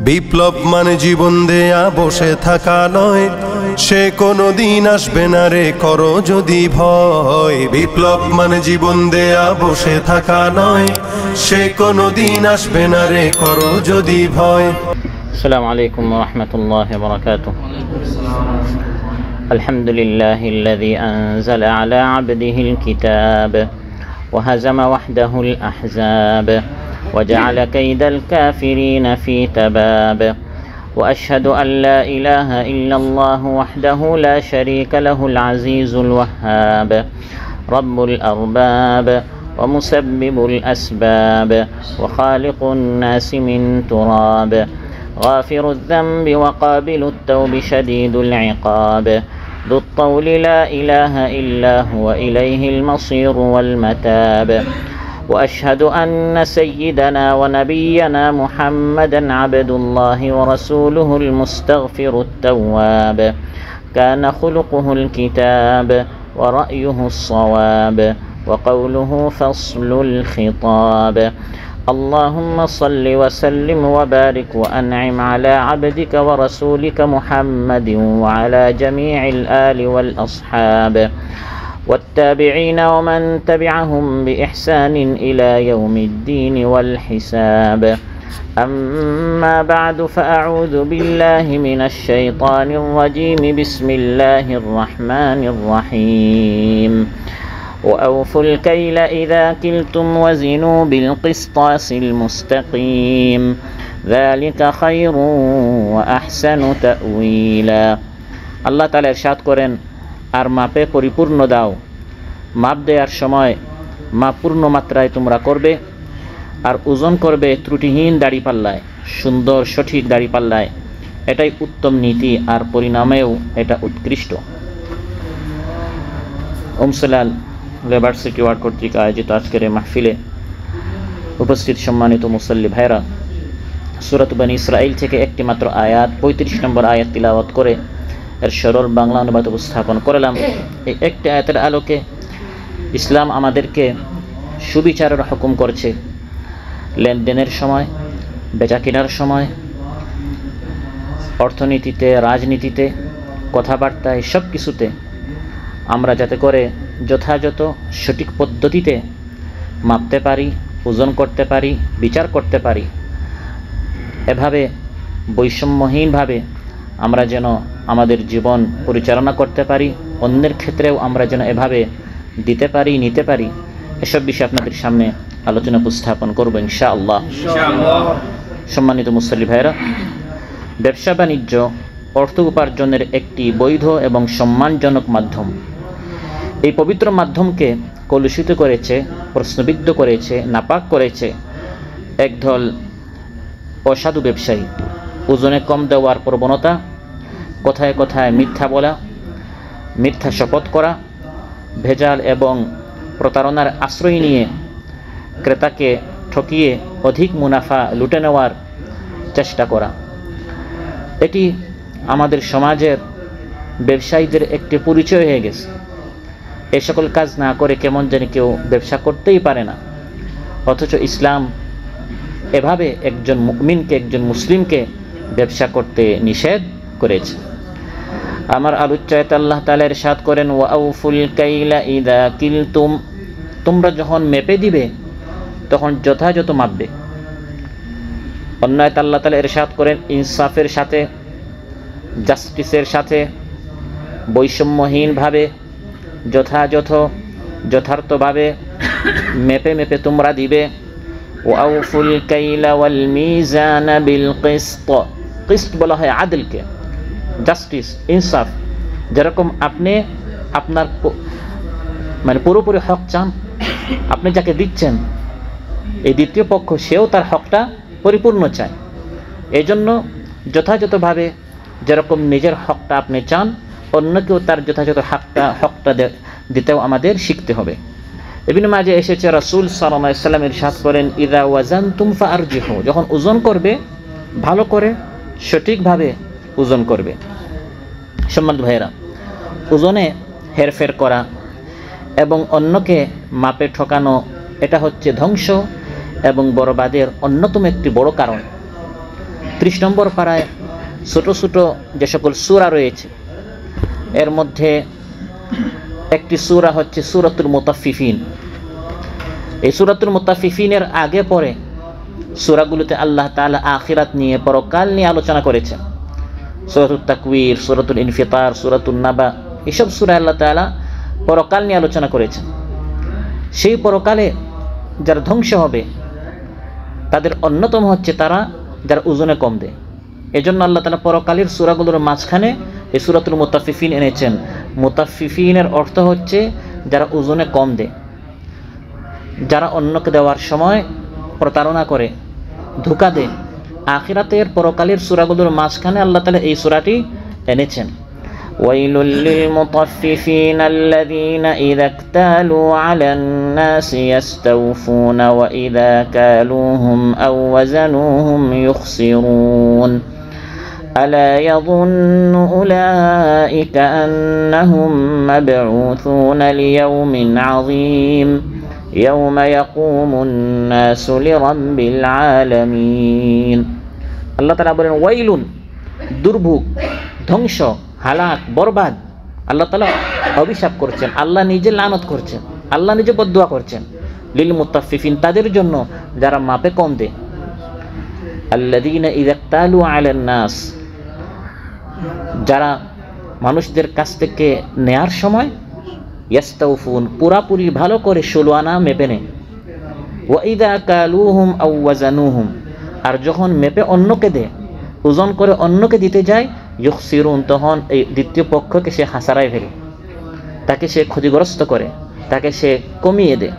বিপ্লব মানে জীবন দেয়া বসে থাকা নয়, সে কোনোদিন আসবে না রে করো যদি ভয়। বিপ্লব মানে জীবন দেয়া বসে থাকা নয়, সে কোনোদিন আসবে না রে করো যদি ভয়। السلام عليكم ورحمة الله وبركاته. الحمد لله الذي أنزل على عبده الكتاب وهزم وحده الأحزاب وجعل كيد الكافرين في تباب. وأشهد أن لا إله إلا الله وحده لا شريك له العزيز الوهاب رب الأرباب ومسبب الأسباب وخالق الناس من تراب غافر الذنب وقابل التوب شديد العقاب ذو الطول لا إله إلا هو إليه المصير والمتاب. وأشهد أن سيدنا ونبينا محمدا عبد الله ورسوله المستغفر التواب كان خلقه الكتاب ورأيه الصواب وقوله فصل الخطاب. اللهم صل وسلم وبارك وأنعم على عبدك ورسولك محمد وعلى جميع الآل والأصحاب والتابعين ومن تبعهم بإحسان إلى يوم الدين والحساب. أما بعد فأعوذ بالله من الشيطان الرجيم. بسم الله الرحمن الرحيم. وأوفوا الكيل إذا كلتم وزنوا بالقسطاس المستقيم ذلك خير وأحسن تأويلا. আল্লাহ তাআলা ইরশাদ করেন, আর মাপে পরিপূর্ণ দাও। মাপ দেওয়ার সময় মাপ পূর্ণ মাত্রায় তোমরা করবে, আর ওজন করবে ত্রুটিহীন দাড়িপাল্লায়, সুন্দর সঠিক দাড়িপাল্লায়। এটাই উত্তম নীতি, আর পরিণামেও এটা উৎকৃষ্ট। ওমসালাল লেবার্সিটি ওয়ার্ড কর্তৃক আয়োজিত আজকের এই মাহফিলে উপস্থিত সম্মানিত মুসল্লি ভাইরা, সূরাত বনী ইসরাঈল থেকে একটি মাত্র আয়াত 35 নম্বর আয়াত তিলাওয়াত করে এর সরল বাংলা অনুবাদ উপস্থাপন করলাম। এই একটি আয়াতের আলোকে ইসলাম আমাদেরকে সুবিচারের হুকুম করছে। লেনদেনের সময়, বেচা কেনার সময়, অর্থনীতিতে, রাজনীতিতে, কথাবার্তায়, সব কিছুতে আমরা যাতে করে যথাযথ সঠিক পদ্ধতিতে মাপতে পারি, ওজন করতে পারি, বিচার করতে পারি। এভাবে বৈষম্যহীনভাবে আমরা যেন আমাদের জীবন পরিচালনা করতে পারি, অন্যের ক্ষেত্রেও আমরা যেন এভাবে দিতে পারি, নিতে পারি। এসব বিষয়ে আপনাদের সামনে আলোচনা উপস্থাপন করব ইনশাআল্লাহ। সম্মানিত মুসল্লি ভাইরা, ব্যবসা বাণিজ্য অর্থ উপার্জনের একটি বৈধ এবং সম্মানজনক মাধ্যম। এই পবিত্র মাধ্যমকে কলুষিত করেছে, প্রশ্নবিদ্ধ করেছে, নাপাক করেছে একদল অসাধু ব্যবসায়ী। ওজনে কম দেওয়ার প্রবণতা, কথায় কথায় মিথ্যা বলা, মিথ্যা শপথ করা, ভেজাল এবং প্রতারণার আশ্রয় নিয়ে ক্রেতাকে ঠকিয়ে অধিক মুনাফা লুটে নেওয়ার চেষ্টা করা। এটি আমাদের সমাজের ব্যবসায়ীদের একটি পরিচয় হয়ে গেছে। এই সকল কাজ না করে কেমন জানি কেউ ব্যবসা করতেই পারে না। অথচ ইসলাম এভাবে একজন মুমিনকে, একজন মুসলিমকে ব্যবসা করতে নিষেধ করেছে। আমার আলোচ্যায়তে আল্লাহ তাআলা ইরশাদ করেন, ওয়াউফুল কাইলা ইযা কিলতুম, তোমরা যখন মেপে দিবে তখন যথাযথ মাপবে। অন্য আয়াতে আল্লাহ তাআলা ইরশাদ করেন, ইনসাফের সাথে, জাস্টিসের সাথে, বৈষম্যহীনভাবে, যথার্থভাবে মেপে মেপে তোমরা দিবে। ওয়াউফুল কাইলা ওয়াল মিজানা বিল কিসত, কিসত বলা হয় আদলকে, জাস্টিস, ইনসাফ। যেরকম আপনি আপনার মানে পুরোপুরি হক চান, আপনি যাকে দিচ্ছেন এই দ্বিতীয় পক্ষ সেও তার হকটা পরিপূর্ণ চায়। এই জন্য যথাযথভাবে যেরকম নিজের হকটা আপনি চান, অন্যকেও তার যথাযথ হকটা দিতেও আমাদের শিখতে হবে। ইবনে মাজাহ এসেছে, রাসূল সাল্লাল্লাহু আলাইহি ওয়াসাল্লাম ইরশাদ করেন, ইযা ওয়াজানতুম ফাআরজিহু, যখন ওজন করবে ভালো করে সঠিকভাবে ওজন করবে। সম্মানিত ভাইয়েরা, ওজনে হেরফের করা এবং অন্যকে মাপে ঠকানো, এটা হচ্ছে ধ্বংস এবং বরবাদের অন্যতম একটি বড় কারণ। 30 নম্বর পারায় ছোট ছোট যে সকল সূরা রয়েছে এর মধ্যে একটি সূরা হচ্ছে সূরাতুল মুতাফফিফিন। এই সূরাতুল মুতাফফিফিনের আগে পরে সূরাগুলোতে আল্লাহ তাআলা আখিরাত নিয়ে, পরকাল নিয়ে আলোচনা করেছেন। সূরাতুত তাকবীর, সূরাতুল ইনফিতার, সূরাতুন নাবা, এসব সূরা আল্লাহ তাআলা পরকাল নিয়ে আলোচনা করেছেন। সেই পরকালে যারা ধ্বংস হবে তাদের অন্যতম হচ্ছে তারা যারা ওজনে কম দেয়। এজন্য আল্লাহ তাআলা পরকালের সূরাগুলোর মাঝখানে এই সূরাতুল মুতাফফিফিন এনেছেন। মুতাফফিফিনের অর্থ হচ্ছে যারা ওজনে কম দেয়, যারা অন্যকে দেওয়ার সময় প্রতারণা করে, ধোঁকা দেয়। আখিরাতের পরকালের সূরাগুলোর মাঝখানে আল্লাহ তাআলা এই সূরাটি এনেছেন। ওয়াইলুল লিল মুতাফফিফিন আল্লাযীনা ইযা ইকতালু আলান নাসি ইস্তাওফুনা ওয়া ইযা কালুহুম আও ওয়াজানুহুম ইখসিরুন আলা ইয়াযুন্নু উলাইকা আন্নাহুম মাবউথুনা লিয়াউমিন আযীম ইয়াউমা ইয়াকুমুন নাসু লিরাব্বিল আলামিন। আল্লাহ তাআলা বলেন ওয়াইলুন, দুর্ভোগ, ধ্বংস, হালাক, বরবাদ। আল্লাহ তাআলা অভিশাপ করছেন, আল্লাহ নিজে লানত করছেন, আল্লাহ নিজে বদদুয়া করছেন লিল মুতাফফিফিন, তাদের জন্য যারা মাপে কম দেয়। আল্লাযীনা ইযা ইকতালু আলান নাস, যারা মানুষদের কাছ থেকে নেয়ার সময় ইয়াস্তাউফুন, পুরাপুরি ভালো করে 16 আনা মেপে নেয়। ওয়া ইযা কালুহুম আও ওয়াজানুহুম, আর যখন মেপে অন্যকে দেয়, ওজন করে অন্যকে দিতে যায়, ইখসিরুন, তখন এই দ্বিতীয় পক্ষকে সে হাসারায় ফেলে, তাকে সে ক্ষতিগ্রস্ত করে, তাকে সে কমিয়ে দেয়।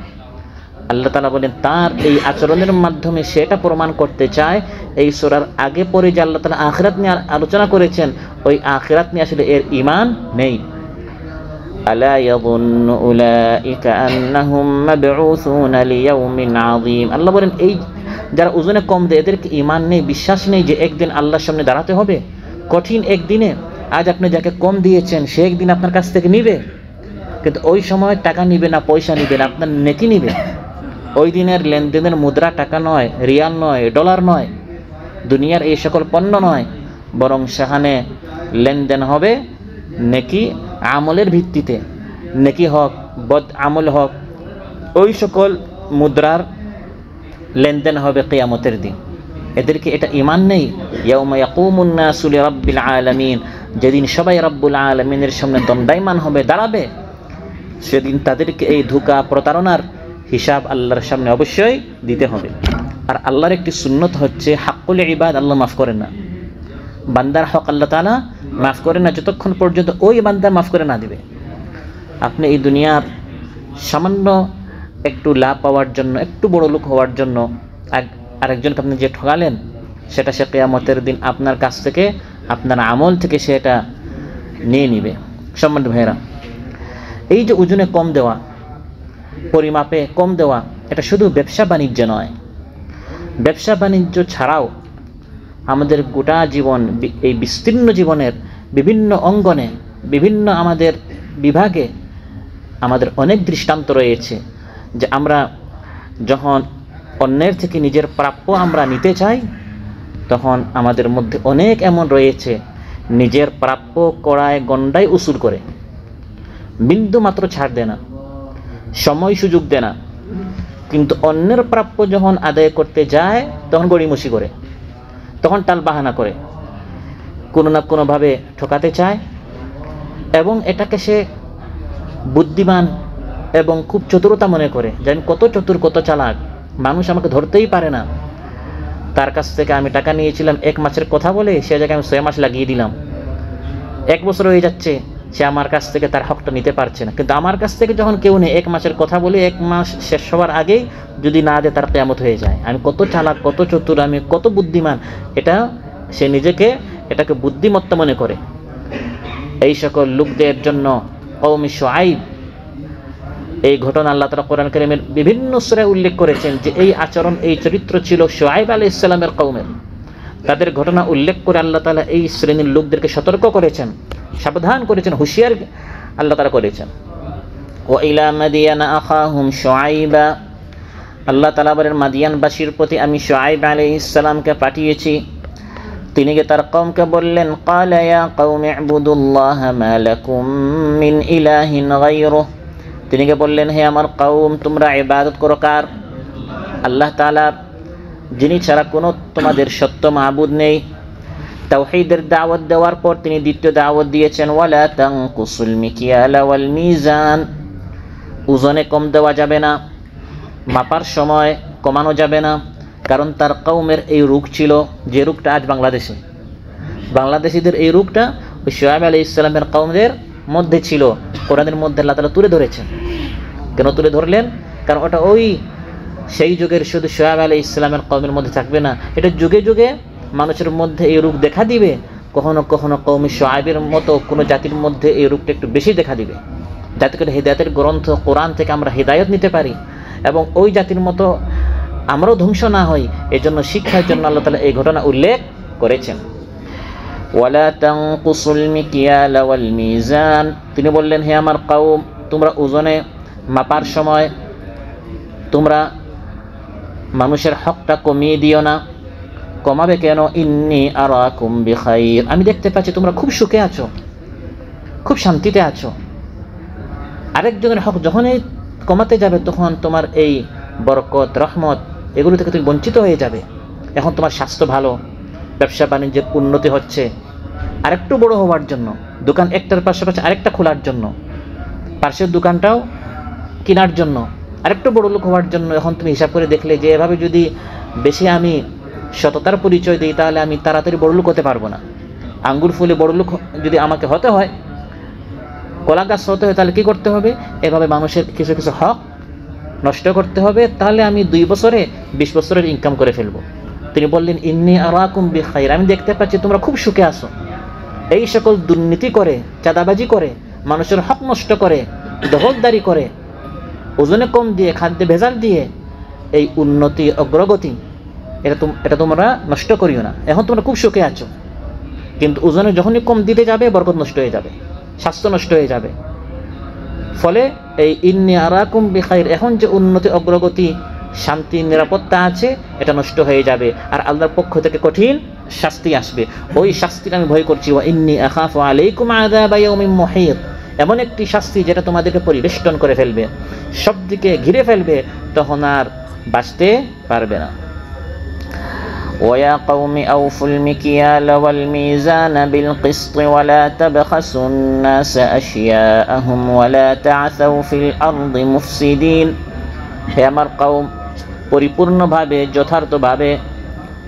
আল্লাহ তাআলা বলেন তার এই আচরণের মাধ্যমে সেটা প্রমাণ করতে চায় এই সূরার আগে পরে যে আল্লাহ তাআলা আখিরাত নিয়ে আলোচনা করেছেন, ওই আখিরাত নিয়ে আসলে এর ঈমান নেই। আলা ইয়াযুন্নু উলাইকা আন্নাহুম মাবউথুনা লিয়াউমিন আযীম। আল্লাহ বলেন এই যারা ওজনে কম দেয় এদের কি ঈমান নেই, বিশ্বাস নেই যে একদিন আল্লাহর সামনে দাঁড়াতে হবে কঠিন একদিনে? আজ আপনি যাকে কম দিয়েছেন সে একদিন আপনার কাছ থেকে নিবে, কিন্তু ওই সময় টাকা নিবে না, পয়সা নিবে না, আপনার নেকি নিবে। ওই দিনের লেনদেনের মুদ্রা টাকা নয়, রিয়াল নয়, ডলার নয়, দুনিয়ার এই সকল পণ্য নয়, বরং সেখানে লেনদেন হবে নেকি আমলের ভিত্তিতে। নেকি হক, বদ আমল হক, ওই সকল মুদ্রার লেনদেন হবে কিয়ামতের দিন। এদেরকে এটা ঈমান নেই। ইয়াউমা ইয়াকুমুন নাসু লিরাব্বিল আলামিন, যেদিন সবাই রব্বুল আলামিনের সামনে দণ্ডায়মান হবে, দাঁড়াবে, সেদিন তাদেরকে এই ধোঁকা, প্রতারণার হিসাব আল্লাহর সামনে অবশ্যই দিতে হবে। আর আল্লাহর একটি সুন্নত হচ্ছে হাক্কুল ইবাদ আল্লাহ মাফ করেন না। বান্দার হক আল্লাহ তাআলা মাফ করেন না যতক্ষণ পর্যন্ত ওই বান্দা মাফ করে না দিবে। আপনি এই দুনিয়ার সামান্য একটু লাভ পাওয়ার জন্য, একটু বড় লোক হওয়ার জন্য আরেকজনকে আপনি যে ঠকালেন, সেটা সে কিয়ামতের দিন আপনার কাছ থেকে, আপনার আমল থেকে সেটা নিয়ে নিবে। সম্মানিত ভাইয়েরা, এই যে ওজনে কম দেওয়া, পরিমাপে কম দেওয়া, এটা শুধু ব্যবসা বাণিজ্য নয়। ব্যবসা বাণিজ্য ছাড়াও আমাদের গোটা জীবন, এই বিস্তীর্ণ জীবনের বিভিন্ন অঙ্গনে, বিভিন্ন আমাদের বিভাগে আমাদের অনেক দৃষ্টান্ত রয়েছে যে আমরা যখন অন্যের থেকে নিজের প্রাপ্য আমরা নিতে চাই, তখন আমাদের মধ্যে অনেক এমন রয়েছে নিজের প্রাপ্য কড়ায় গণ্ডায় উসুল করে, বিন্দু মাত্র ছাড় দেয় না, সময় সুযোগ দেয় না, কিন্তু অন্যের প্রাপ্য যখন আদায় করতে যায় তখন গড়িমসি করে, তখন টাল বাহানা করে, কোনো না কোনোভাবে ঠকাতে চায়। এবং এটাকে সে বুদ্ধিমান এবং খুব চতুরতা মনে করে, যে আমি কত চতুর, কত চালাক, মানুষ আমাকে ধরতেই পারে না। তার কাছ থেকে আমি টাকা নিয়েছিলাম 1 মাসের কথা বলে, সে জায়গায় আমি 6 মাস লাগিয়ে দিলাম, 1 বছর হয়ে যাচ্ছে, সে আমার কাছ থেকে তার হকটা নিতে পারছে না। কিন্তু আমার কাছ থেকে যখন কেউ নেই, 1 মাসের কথা বলে 1 মাস শেষ হওয়ার আগেই যদি না দেয়, তার কিয়ামত হয়ে যায়। আমি কত চালাক, কত চতুর, আমি কত বুদ্ধিমান, এটা সে নিজেকে এটাকে বুদ্ধিমত্তা মনে করে। এই সকল লোকদের জন্য কওমে শুআইব, এই ঘটনা আল্লাহ তাআলা কোরআন কারীমের বিভিন্ন সূরায় উল্লেখ করেছেন যে এই আচরণ, এই চরিত্র ছিল শুআইব আলাইহিস সালামের কওমের। তাদের ঘটনা উল্লেখ করে আল্লাহ তাআলা এই শ্রেণীর লোকদেরকে সতর্ক করেছেন, সাবধান করেছেন, হুঁশিয়ার আল্লাহ তাআলা করেছেন। ওয়া ইলা মাদিয়ানা আখাহুম শুআইবা, আল্লাহ তাআলা বলেন মাদিয়ানবাসীর প্রতি আমি শুআইব আলাইহিস সালামকে পাঠিয়েছি। তিনি গিয়ে তার কওমকে বললেন, ক্বালা ইয়া কওমি ইবুদুল্লাহ মা লাকুম মিন ইলাহিন গায়রুহু। তিনি গিয়ে বললেন, হে আমার কওম, তোমরা ইবাদত করো কার? আল্লাহ তাআলার, যিনি ছাড়া কোনো তোমাদের সত্য মাবুদ নেই। তাওহীদের দাওয়াত দেওয়ার পর তিনি দ্বিতীয় দাওয়াত দিয়েছেন, ওয়ালা তানকুসুল মিকিয়ালা ওয়াল মিজান। ওজনে কম দেওয়া যাবে না, মাপার সময় কমানো যাবে না। কারণ তার কওমের এই রোগ ছিল, যে রোগটা আজ বাংলাদেশিদের এই রোগটা ওই শুআয়ব আলাইহিস সালামের কওমদের মধ্যে ছিল। কোরআনের মধ্যে আল্লাহ তাআলা তুলে ধরেছেন। কেন তুলে ধরলেন? কারণ ওটা ওই সেই যুগের শুধু শুআয়ব আলাইহিস সালামের কওমের মধ্যে থাকবে না, এটা যুগে যুগে মানুষের মধ্যে এই রোগ দেখা দিবে। কখনো কখনো কওমি শুআয়বের মতো কোনো জাতির মধ্যে এই রোগটা একটু বেশি দেখা দিবে, যাতে করে হিদায়াতের গ্রন্থ কোরআন থেকে আমরা হিদায়ত নিতে পারি এবং ওই জাতির মতো আমরাও ধ্বংস না হই। এই জন্য শিক্ষার জন্য আল্লাহ তাআলা এই ঘটনা উল্লেখ করেছেন। ওয়ালা তানকুসুল মিকিয়ালা ওয়াল মিজান। তিনি বললেন, হে আমার কওম, তোমরা ওজনে মাপার সময় তোমরা মানুষের হকটা কমিয়ে দিও না। কমাবে কেন? ইন্নী আরাকুম বিখাইর। আমি দেখতে পাচ্ছি তোমরা খুব সুখে আছো, খুব শান্তিতে আছো। আরেকজনের হক যখনই কমাতে যাবে তখন তোমার এই বরকত, রহমত এগুলো থেকে তুমি বঞ্চিত হয়ে যাবে। এখন তোমার স্বাস্থ্য ভালো, ব্যবসা বাণিজ্যের উন্নতি হচ্ছে, আরেকটু বড় হওয়ার জন্য, দোকান একটার পাশাপাশি আরেকটা খোলার জন্য, পাশের দোকানটাও কেনার জন্য, আরেকটু বড় লোক হওয়ার জন্য। এখন তুমি হিসাব করে দেখলে যে এভাবে যদি বেশি আমি সততার পরিচয় দিই তাহলে আমি তাড়াতাড়ি বড় লোক হতে পারবো না। আঙ্গুর ফুলে বড় লোক যদি আমাকে হতে হয়, কলা গাছ হতে হয়, তাহলে কী করতে হবে? এভাবে মানুষের কিছু কিছু হক নষ্ট করতে হবে, তাহলে আমি 2 বছরে 20 বছরের ইনকাম করে ফেলবো। তিনি বললেন, ইন্নী আরাকুম বিখাইর। আমি দেখতে পাচ্ছি তোমরা খুব সুখে আছো। এই সকল দুর্নীতি করে, চাঁদাবাজি করে, মানুষের হক নষ্ট করে, দখলদারি করে, ওজনে কম দিয়ে, খাদ্যে ভেজাল দিয়ে এই উন্নতি, অগ্রগতি এটা তোমরা নষ্ট করিও না। এখন তোমরা খুব সুখে আছো, কিন্তু ওজনে যখনই কম দিতে যাবে বরকত নষ্ট হয়ে যাবে, স্বাস্থ্য নষ্ট হয়ে যাবে। ফলে এই ইন্নী আরাকুম বিখাইর, এখন যে উন্নতি, অগ্রগতি, শান্তি, নিরাপত্তা আছে, এটা নষ্ট হয়ে যাবে আর আল্লাহর পক্ষ থেকে কঠিন শাস্তি আসবে। ওই শাস্তির আমি ভয় করছি। ওয়া ইন্নী আখাফু আলাইকুম আযাবা ইয়াউমিন মুহীত। এমন একটি শাস্তি যেটা তোমাদেরকে পরিবেষ্টন করে ফেলবে, সব দিকে ঘিরে ফেলবে, তখন আর বাঁচতে পারবে না। ويا قوم أوفوا المكيال والميزان بالقسط ولا تبخسوا الناس أشياءهم ولا تعثوا في الأرض مفسدين। হে আমার কওম, পরিপূর্ণভাবে, যথার্থভাবে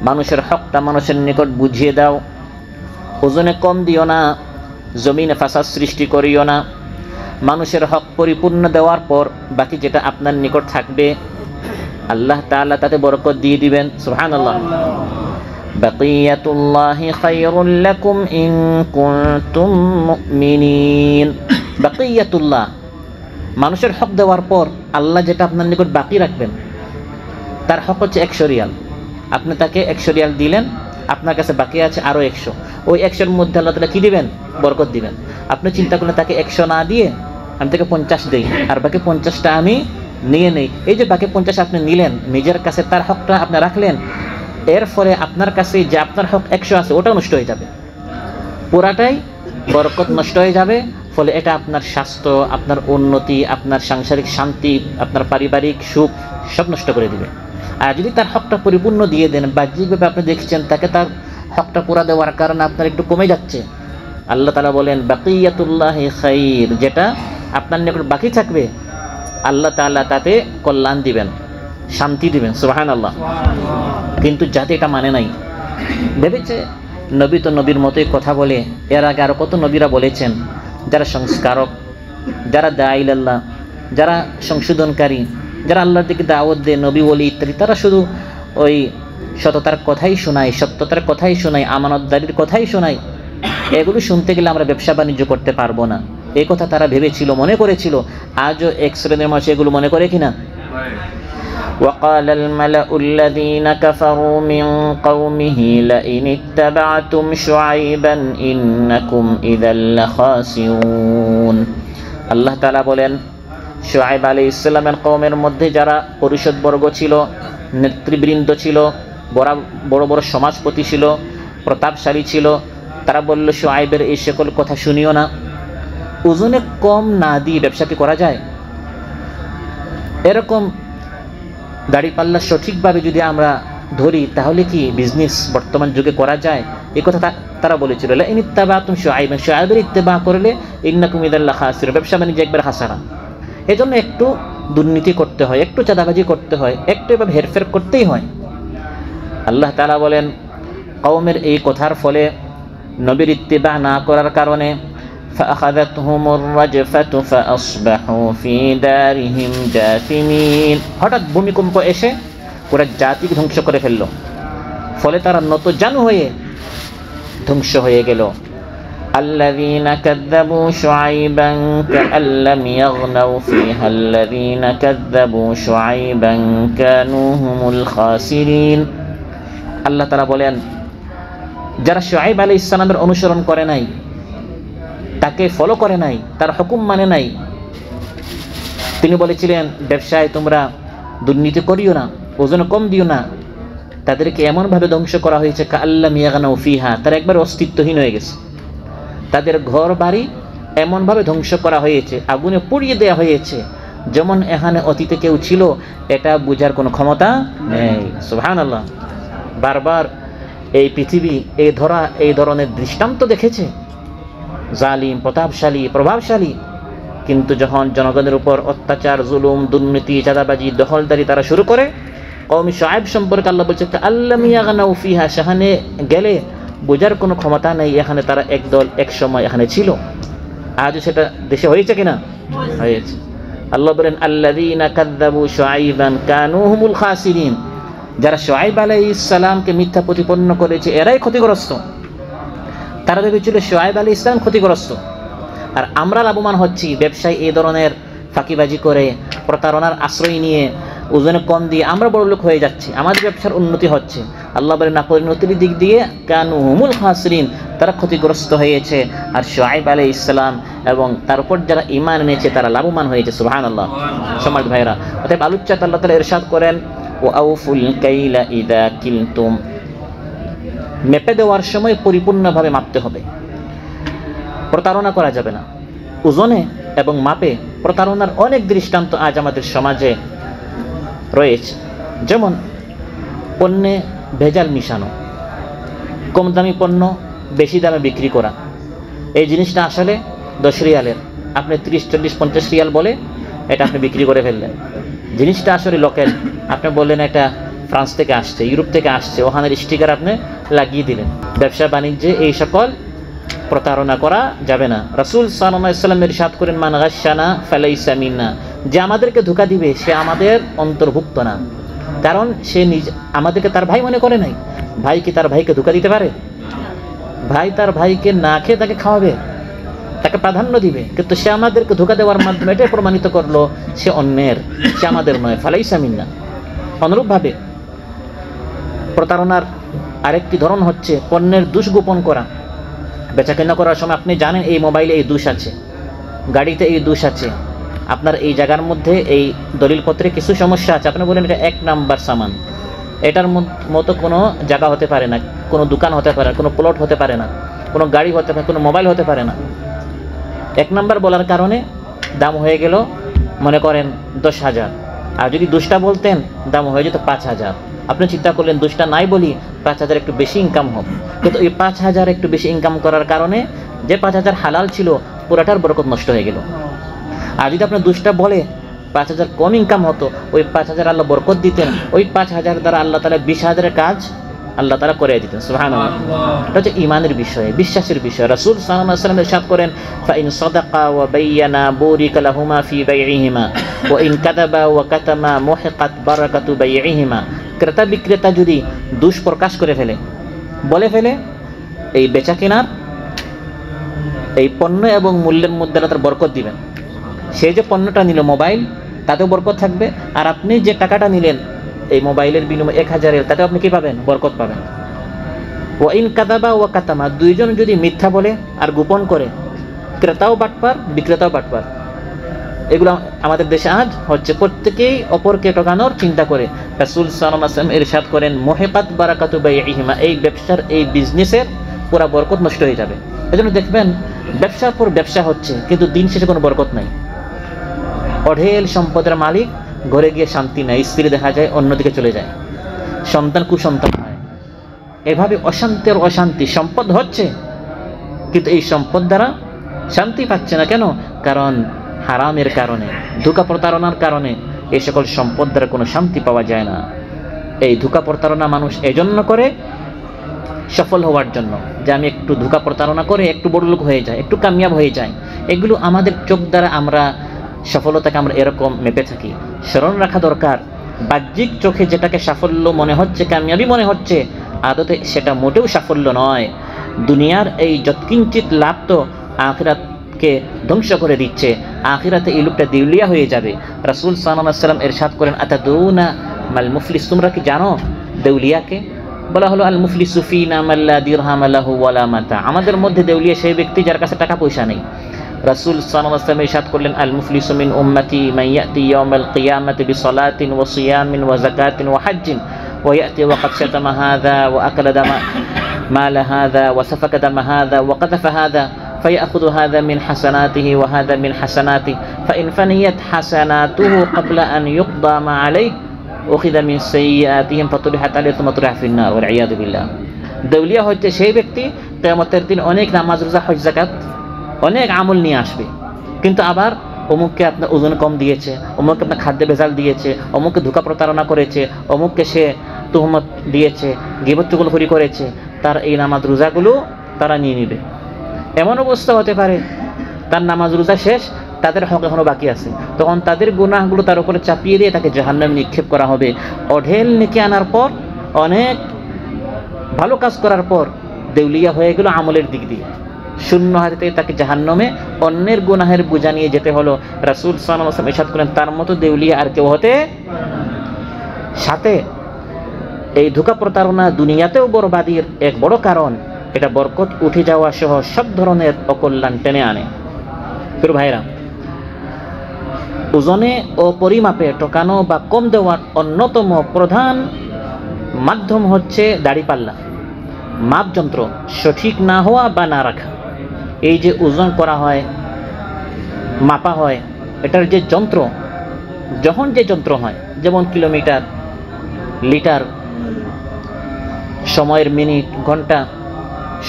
মানুষের হকটা মানুষের নিকট বুঝিয়ে দাও। ওজনে কম দিও না, জমিনে ফাসাদ সৃষ্টি করিও না। মানুষের হক পরিপূর্ণ দেওয়ার পর বাকি যেটা আপনার নিকট থাকবে আল্লাহ তাআলা তাতে বরকত দিয়ে দিবেন। সুবহানাল্লাহ। বাকিয়াতুল্লাহি খায়রুল লাকুম ইন কুনতুম মুমিনিন। বাকিয়াতুল্লাহ, মানুষের হক দেওয়ার পর আল্লাহ যেটা আপনার নিকট বাকি রাখবেন, তার হক হচ্ছে 100 রিয়াল। আপনি তাকে 100 রিয়াল দিলেন, আপনার কাছে বাকি আছে আরও 100। ওই 100-এর মধ্যে আল্লাহ তাআলা কী দিবেন? বরকত দিবেন। আপনি চিন্তা করলেন তাকে 100 না দিয়ে আমি তাকে 50 দিই, আর বাকি 50টা আমি নিয়ে নেই। এই যে বাকি 50 আপনি নিলেন, নিজের কাছে তার হকটা আপনি রাখলেন, এর ফলে আপনার কাছে যে আপনার হক 100 আছে ওটাও নষ্ট হয়ে যাবে, পুরাটাই বরকত নষ্ট হয়ে যাবে। ফলে এটা আপনার স্বাস্থ্য, আপনার উন্নতি, আপনার সাংসারিক শান্তি, আপনার পারিবারিক সুখ সব নষ্ট করে দিবে। আর যদি তার হকটা পরিপূর্ণ দিয়ে দেন, বাহ্যিকভাবে আপনি দেখছেন তাকে তার হকটা পুরা দেওয়ার কারণে আপনার একটু কমে যাচ্ছে, আল্লাহ তাআলা বলেন বাকিয়াতুল্লাহি খাইর, যেটা আপনার নিকট বাকি থাকবে আল্লাহ তাআলা তাতে কল্যাণ দিবেন, শান্তি দিবেন। সুবহানাল্লাহ। কিন্তু যাতে এটা মানে নাই, ভেবেছে নবী তো নবীর মতোই কথা বলে। এর আগে আরও কত নবীরা বলেছেন, যারা সংস্কারক, যারা দাঈলাল্লাহ, যারা সংশোধনকারী, যারা আল্লাহর দিকে দাওয়াত দেয়, নবী ওলি ইত্যাদি, তারা শুধু ওই সততার কথাই শোনায়, সত্যতার কথাই শোনায়, আমানতদারির কথাই শোনায়। এগুলো শুনতে গেলে আমরা ব্যবসা বাণিজ্য করতে পারবো না, এই কথা তারা ভেবেছিল, মনে করেছিল। আজও এক শ্রেণীর মানুষ এগুলো মনে করে কিনা? وقال الملأ الذين كفروا من قومه لئن اتبعتم شعيبا إنكم إذا لخاسرون। আল্লাহ তাআলা বলেন, শুআয়ব আলাইহিস সালামের কওমের মধ্যে যারা পরিষদবর্গ ছিল, নেতৃবৃন্দ ছিল, বড় বড় সমাজপতি ছিল, প্রতাপশালী ছিল, তারা বলল শুআইবের এই সকল কথা শুনিও না। ওজনে কম না দিয়ে ব্যবসা কি করা যায়? এরকম দাড়িপাল্লা সঠিকভাবে যদি আমরা ধরি তাহলে কি বিজনেস বর্তমান যুগে করা যায়? এই কথা তারা বলেছিল, লা ইন ইত্তাবাতুম শুআইবান, শুআইবের ইত্তেবা করলে ইন্নাকুম ইযাল লাখাসিরুন, ব্যবসা বাণিজ্য একবার হাসারা। এজন্য একটু দুর্নীতি করতে হয়, একটু চাঁদাবাজি করতে হয়, একটু এভাবে হেরফের করতেই হয়। আল্লাহ তাআলা বলেন কওমের এই কথার ফলে, নবীর ইত্তিবা না করার কারণে ফাআখাযাতহুমুর রাজফাতু ফাআসবাহু ফি দারিহিম জাসিমিন, হঠাৎ ভূমিকম্প এসে পুরো জাতিকে ধ্বংস করে ফেলল, ফলে তারা নতজানু হয়ে ধ্বংস হয়ে গেল। আল্লাযীনা কাযযাবু শুআইবান কাআল্লাম ইয়াগনাউ ফীহা আল্লাযীনা কাযযাবু শুআইবান কানূ হুমুল খাসিরিন। আল্লাহ তাআলা বলেন যারা শুআইব আলাইহিস সালামের অনুসরণ করে নাই, তাকে ফলো করে নাই, তার হুকুম মানে নাই, তিনি বলেছিলেন ব্যবসায় তোমরা দুর্নীতি করিও না, ওজন কম দিও না, তাদেরকে এমনভাবে ধ্বংস করা হয়েছে কাআল্লাম ইয়াগনাউ ফীহা, তারা একবার অস্তিত্বহীন হয়ে গেছে। তাদের ঘর বাড়ি এমনভাবে ধ্বংস করা হয়েছে, আগুনে পুড়িয়ে দেওয়া হয়েছে, যেমন এখানে অতীতে কেউ ছিল এটা বোঝার কোনো ক্ষমতা নেই। সুবহানাল্লাহ। বারবার এই পৃথিবী এই ধরনের দৃষ্টান্ত দেখেছে, জালিম, প্রতাপশালী, প্রভাবশালী, কিন্তু যখন জনগণের উপর অত্যাচার, জুলুম, দুর্নীতি, চাঁদাবাজি, দখলদারি তারা শুরু করে, কওমি শুআইব সম্পর্কে আল্লাহ বলছে কাআল্লাম ইয়াগনাউ ফীহা, সেখানে গেলে বোঝার কোনো ক্ষমতা নেই এখানে তারা একদল এক সময় এখানে ছিল। আজও সেটা দেশে হয়েছে কিনা? হয়েছে। আল্লাহ বলেন আল্লাযীনা কাযযাবু শুআইবান কানূ হুমুল খাসিরিন, যারা শুআইব আলাইহিস সালামকে মিথ্যা প্রতিপন্ন করেছে এরাই ক্ষতিগ্রস্ত। তারা ভেবেছিল শুআইব আলাইহিস সালাম ক্ষতিগ্রস্ত, আর আমরা লাভবান হচ্ছি ব্যবসায় এই ধরনের ফাঁকিবাজি করে, প্রতারণার আশ্রয় নিয়ে, ওজনে কম দিয়ে আমরা বড় লোক হয়ে যাচ্ছি, আমাদের ব্যবসার উন্নতি হচ্ছে। আল্লাহ বলেন না, পরিণতির দিক দিয়ে কানূ হুমুল খাসিরিন, তারা ক্ষতিগ্রস্ত হয়েছে। আর শুআইব আলাইহিস সালাম এবং তার উপর যারা ঈমান এনেছে তারা লাভবান হয়েছে। সুবহানাল্লাহ। সম্মানিত ভাইরা, অতএব আলুচ্চাত আল্লাহ তাআলা ইরশাদ করেন ওয়া আউফুল কাইলা ইযা কিলতুম, মেপে দেওয়ার সময় পরিপূর্ণভাবে মাপতে হবে, প্রতারণা করা যাবে না। ওজনে এবং মাপে প্রতারণার অনেক দৃষ্টান্ত আজ আমাদের সমাজে রয়েছে। যেমন পণ্যে ভেজাল মিশানো, কম দামি পণ্য বেশি দামে বিক্রি করা। এই জিনিসটা আসলে 10 রিয়ালের, আপনি 30, 40, 50 রিয়াল বলে এটা আপনি বিক্রি করে ফেললেন। জিনিসটা আসলে লোকাল, আপনি বললেন এটা ফ্রান্স থেকে আসছে, ইউরোপ থেকে আসছে, ওখানের স্টিকার আপনি লাগিয়ে দিলেন। ব্যবসা বাণিজ্যে এই সকল প্রতারণা করা যাবে না। রাসূল সাল্লাল্লাহু আলাইহি ওয়াসাল্লাম ইরশাদ করেন মান গাশশানা ফালাইসা মিন্না, যে আমাদেরকে ধোঁকা দিবে সে আমাদের অন্তর্ভুক্ত না। কারণ সে আমাদেরকে তার ভাই মনে করে নাই। ভাই কি তার ভাইকে ধোঁকা দিতে পারে? ভাই তার ভাইকে না খেয়ে তাকে খাওয়াবে, তাকে প্রাধান্য দিবে, কিন্তু সে আমাদেরকে ধোঁকা দেওয়ার মাধ্যমে এটাই প্রমাণিত করলো সে অন্যের, সে আমাদের নয়। ফালাইসা মিন্না। অনুরূপভাবে প্রতারণার আরেকটি ধরন হচ্ছে পণ্যের দোষ গোপন করা। বেচাকেনা করার সময় আপনি জানেন এই মোবাইলে এই দোষ আছে, গাড়িতে এই দোষ আছে, আপনার এই জায়গার মধ্যে এই দলিলপত্রে কিছু সমস্যা আছে, আপনি বলেন এটা 1 নাম্বার সামান, এটার মতো কোনো জায়গা হতে পারে না, কোনো দোকান হতে পারে না, কোনো প্লট হতে পারে না, কোনো গাড়ি হতে পারে, কোনো মোবাইল হতে পারে না। 1 নাম্বার বলার কারণে দাম হয়ে গেল মনে করেন 10,000, আর যদি দোষটা বলতেন দাম হয়ে যেত 5,000। আপনি চিন্তা করলেন দোষটা নাই বলি 5,000 একটু বেশি ইনকাম হবে, কিন্তু এই 5,000 একটু বেশি ইনকাম করার কারণে যে 5,000 হালাল ছিল পুরাটার বরকত নষ্ট হয়ে গেল। আর যদি আপনার দোষটা বলে 5,000 কম ইনকাম হতো, ওই 5,000 আল্লাহ বরকত দিতেন, ওই 5,000 দ্বারা আল্লাহ তাআলা 20,000-এর কাজ আল্লাহ তাআলা করে দিতেন। সুবহানাল্লাহ। এটা হচ্ছে ঈমানের বিষয়, বিশ্বাসের বিষয়। রাসূল সাল্লাল্লাহু আলাইহি ওয়াসাল্লাম ইরশাদ করেন ফা ইন সাদাকা ওয়া বায়ানা বুরিকা লাহুমা ফি বাইইহিমা ওয়া ইন কাযাবা ওয়া কাতামা মুহিকাত বারাকাতু বাইইহিমা। ক্রেতা বিক্রেতা যদি দোষ প্রকাশ করে ফেলে, বলে ফেলে, এই বেচা কেনার এই পণ্য এবং মূল্যের মধ্যে আল্লাহ তার বরকত দিবেন। সে যে পণ্যটা নিল মোবাইল, তাতেও বরকত থাকবে, আর আপনি যে টাকাটা নিলেন এই মোবাইলের বিনিময়ে 1,000-এর, তাতেও আপনি কি পাবেন? বরকত পাবেন। ওয়া ইন কাযাবা ওয়া কাতামা, দুইজন যদি মিথ্যা বলে আর গোপন করে, ক্রেতাও বাটপার বিক্রেতাও বাটপার। এগুলো আমাদের দেশে আজ হচ্ছে। প্রত্যেকেই অপরকে ঠকানোর চিন্তা করে। রাসূল সাল্লাল্লাহু আলাইহি ওয়াসাল্লাম ইরশাদ করেন, মুহিকাত বারাকাতু বাইইহিমা, এই ব্যবসার, এই বিজনেসের পুরা বরকত নষ্ট হয়ে যাবে। এজন্য দেখবেন ব্যবসার পর ব্যবসা হচ্ছে, কিন্তু দিন শেষে কোনো বরকত নাই। অঢেল সম্পদের মালিক, ঘরে গিয়ে শান্তি নাই, স্ত্রী দেখা যায় অন্যদিকে চলে যায়, সন্তান কুসন্তান হয়। এভাবে অশান্তির অশান্তি, সম্পদ হচ্ছে কিন্তু এই সম্পদ দ্বারা শান্তি পাচ্ছে না। কেন? কারণ হারামের কারণে, ধোঁকা প্রতারণার কারণে এই সকল সম্পদ দ্বারা কোনো শান্তি পাওয়া যায় না। এই ধোঁকা প্রতারণা মানুষ এজন্য করে সফল হওয়ার জন্য, যে আমি একটু ধোঁকা প্রতারণা করে একটু বড়লোক হয়ে যায়, একটু কামিয়াব হয়ে যায়। এগুলো আমাদের চোখ দ্বারা আমরা সফলতাকে আমরা এরকম মেপে থাকি। স্মরণ রাখা দরকার, বাহ্যিক চোখে যেটাকে সাফল্য মনে হচ্ছে, কামিয়াবি মনে হচ্ছে, আদতে সেটা মোটেও সাফল্য নয়। দুনিয়ার এই যৎকিঞ্চিত লাভ তো আখিরাতকে ধ্বংস করে দিচ্ছে। আখিরাতে এই লোকটা দেউলিয়া হয়ে যাবে। রাসূল সাল্লাল্লাহু আলাইহি ওয়াসাল্লাম ইরশাদ করেন, আতাদুনা মাল মুফলিস, তোমরা কি জানো দেউলিয়াকে? বলা হলো, আল মুফলিসু ফিনা মান লা দিরহাম লাহু ওয়ালা মাতা, আমাদের মধ্যে দেউলিয়া সেই ব্যক্তি যার কাছে টাকা পয়সা নেই। রাসূল সাল্লাল্লাহু আলাইহি ওয়াসাল্লাম ইরশাদ করলেন, আল মুফলিসু মিন উম্মতি মান ইয়াতি ইয়াউমাল কিয়ামাতি বিসালাতিন ওয়া সিয়ামিন ওয়া যাকাতিন ওয়া হাজ্জিন ওয়া ইয়াতি ওয়া কাদ শাতামা হাযা ওয়া আকালা দামা মাল হাযা ওয়া সাফাকা দামা হাযা ওয়া কাযাফা হাযা فيأخذ هذا من حسناته وهذا من حسناته فإن فنيت حسناته قبل أن يقضى ما عليه أخذ من سيئاتهم فطرحت عليه ثم طرح في النار والعياذ بالله। দেউলিয়া হচ্ছে সেই ব্যক্তি কিয়ামতের দিন অনেক নামাজ রোজা হজ যাকাত অনেক আমল নিয়ে আসবে, কিন্তু আবার অমুককে আপনার ওজন কম দিয়েছে, অমুককে আপনার খাদ্যে ভেজাল দিয়েছে, অমুককে ধোঁকা প্রতারণা করেছে, অমুককে সে তুহমত দিয়েছে, গীবত চুগলখড়ি করেছে, তার এই নামাজ রোজাগুলো তারা নিয়ে নেবে। এমন অবস্থা হতে পারে তার নামাজ রোজা শেষ, তাদের হক এখনো বাকি আছে, তখন তাদের গুনাহগুলো তার উপরে চাপিয়ে দিয়ে তাকে জাহান্নামে নিক্ষেপ করা হবে। অঢেল নেকি আনার পর, অনেক ভালো কাজ করার পর দেউলিয়া হয়ে গেল আমলের দিক দিয়ে, শূন্য হাতে থেকে তাকে জাহান্নামে অন্যের গুনাহের বোঝা নিয়ে যেতে হলো। রাসূল সাল্লাল্লাহু আলাইহি ওয়াসাল্লাম ইরশাদ করেন, তার মতো দেউলিয়া আর কেউ হতে। সাথে এই ধোঁকা প্রতারণা দুনিয়াতেও বরবাদির এক বড় কারণ, এটা বরকত উঠে যাওয়া সহ সব ধরনের অকল্যাণ টেনে আনে। প্রিয় ভাইরা, ওজনে ও পরিমাপে ঠকানো বা কম দেওয়ার অন্যতম প্রধান মাধ্যম হচ্ছে দাড়িপাল্লা, মাপযন্ত্র সঠিক না হওয়া বা না রাখা। এই যে ওজন করা হয়, মাপা হয়, এটার যে যন্ত্র, যখন যে যন্ত্র হয়, যেমন কিলোমিটার, লিটার, সময়ের মিনিট, ঘন্টা,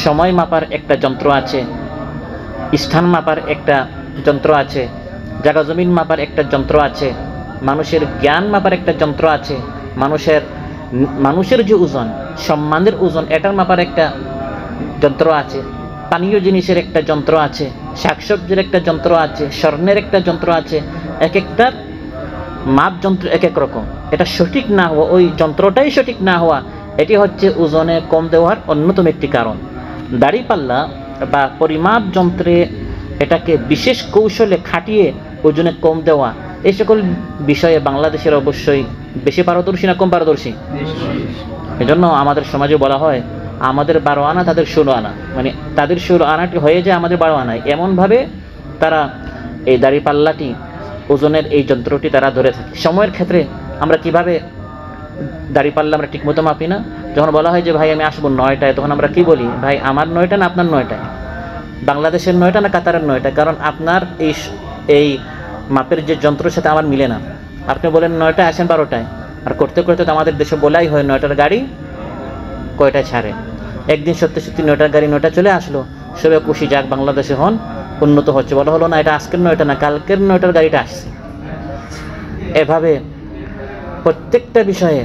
সময় মাপার একটা যন্ত্র আছে, স্থান মাপার একটা যন্ত্র আছে, জায়গা জমিন মাপার একটা যন্ত্র আছে, মানুষের জ্ঞান মাপার একটা যন্ত্র আছে, মানুষের যে ওজন, সম্মানের ওজন, এটার মাপার একটা যন্ত্র আছে, পানীয় জিনিসের একটা যন্ত্র আছে, শাকসবজির একটা যন্ত্র আছে, স্বর্ণের একটা যন্ত্র আছে। এক একটার মাপ যন্ত্র এক এক রকম। এটা সঠিক না হওয়া, ওই যন্ত্রটাই সঠিক না হওয়া, এটি হচ্ছে ওজনে কম দেওয়ার অন্যতম একটি কারণ। দাড়িপাল্লা বা পরিমাপ যন্ত্রে এটাকে বিশেষ কৌশলে খাটিয়ে ওজনে কম দেওয়া, এই সকল বিষয়ে বাংলাদেশের অবশ্যই বেশি পারদর্শী না কম পারদর্শী? এজন্য আমাদের সমাজে বলা হয়, আমাদের 12 আনা তাদের 16 আনা, মানে তাদের 16 আনাটি হয়ে যায় আমাদের 12 আনায়। এমনভাবে তারা এই দাড়িপাল্লাটি, ওজনের এই যন্ত্রটি তারা ধরে থাকে। সময়ের ক্ষেত্রে আমরা কিভাবে দাড়িপাল্লা আমরা ঠিকমতো মাপি না। যখন বলা হয় যে ভাই আমি আসবো 9টায়, তখন আমরা কি বলি, ভাই আমার 9টা না আপনার 9টায়, বাংলাদেশের 9টা না কাতারের 9টা, কারণ আপনার এই মাপের যে যন্ত্রের সাথে আমার মিলে না। আপনি বলেন 9টায়, আসেন 12টায়, আর করতে করতে তো আমাদের দেশে বলাই হয় 9টার গাড়ি কয়টায় ছাড়ে। একদিন সত্যি সত্যি 9টার গাড়ি 9টা চলে আসলো, সবে খুশি, যাক বাংলাদেশে হন উন্নত হচ্ছে। বলা হলো না, এটা আজকের 9টা না, কালকের 9টার গাড়িটা আসছে। এভাবে প্রত্যেকটা বিষয়ে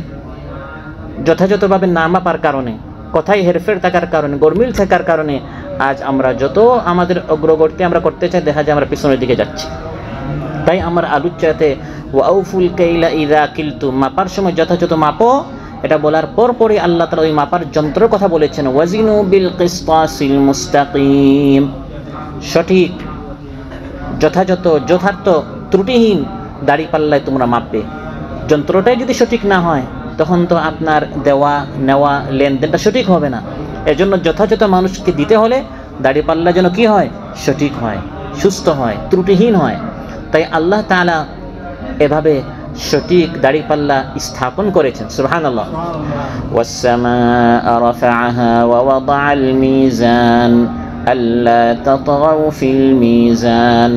যথাযথভাবে না মাপার কারণে, কথায় হেরফের থাকার কারণে, গরমিল থাকার কারণে আজ আমরা যত আমাদের অগ্রগতি আমরা করতে চাই, দেখা যায় আমরা পিছনের দিকে যাচ্ছি। তাই আমার আলোচ্যতে ওয়াউফুল কাইলা ইযা কিলতুম, মাপার সময় যথাযথ মাপো, এটা বলার পরপরই আল্লাহ তাআলা ওই মাপার যন্ত্রের কথা বলেছেন, ওয়াজিনু বিল কিসতাসিল মুস্তাকিম, সঠিক, যথাযথ, যথার্থ, ত্রুটিহীন দাড়িপাল্লায় তোমরা মাপবে। যন্ত্রটাই যদি সঠিক না হয়, তখন তো আপনার দেওয়া নেওয়া লেনদেনটা সঠিক হবে না। এজন্য যথাযথ মানুষকে দিতে হলে দাড়িপাল্লা যেন কি হয়, সঠিক হয়, সুস্থ হয়, ত্রুটিহীন হয়। তাই আল্লাহ তাআলা এভাবে সঠিক দাড়িপাল্লা স্থাপন করেছেন। সুবহানাল্লাহ। ওয়াস-সামাআ রাফা'আহা ওয়া ওয়াদা'আল মিজান আল্লা তাতগাউ ফিল মিজান